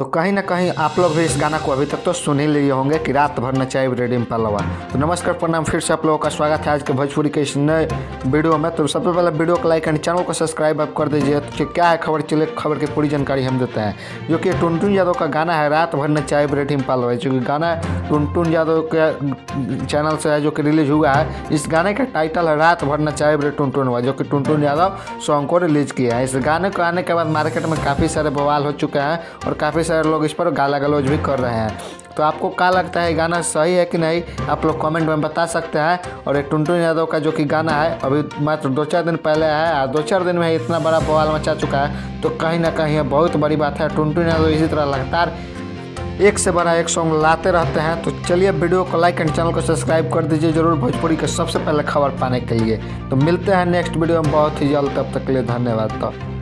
तो कहीं ना कहीं आप लोग भी इस गाना को अभी तक तो सुन ही लिए होंगे कि रात भर नचाए रेडियम पलवा। तो नमस्कार प्रणाम, फिर से आप लोगों का स्वागत है आज के भोजपुरी के इस नए वीडियो में। तो सबसे पहले वीडियो को लाइक एंड चैनल को सब्सक्राइब आप कर दीजिए। तो क्या है खबर, चले खबर की पूरी जानकारी हम देते हैं। जो कि टुनटुन यादव का गाना है रात भर नचाए रेडियम पलवा, जो कि गाना टुनटुन यादव के चैनल से है जो कि रिलीज हुआ है। इस गाने का टाइटल है रात भर नचाए रे टुनटुन हुआ, जो कि टुनटुन यादव सॉन्ग को रिलीज किया है। इस गाने को आने के बाद मार्केट में काफ़ी सारे बवाल हो चुके हैं और काफ़ी सारे लोग इस पर गाला गलौज भी कर रहे हैं। तो आपको क्या लगता है गाना सही है कि नहीं, आप लोग कमेंट में बता सकते हैं। और ये टुनटुन यादव का जो कि गाना है अभी मात्र 2-4 दिन पहले आया, 2-4 दिन में इतना बड़ा बवाल मचा चुका है। तो कहीं ना कहीं बहुत बड़ी बात है। टुनटुन यादव इसी तरह लगातार एक से बड़ा एक सॉन्ग लाते रहते हैं। तो चलिए वीडियो को लाइक एंड चैनल को सब्सक्राइब कर दीजिए जरूर भोजपुरी के सबसे पहले खबर पाने के लिए। तो मिलते हैं नेक्स्ट वीडियो में बहुत ही जल्द, तब तक के लिए धन्यवाद।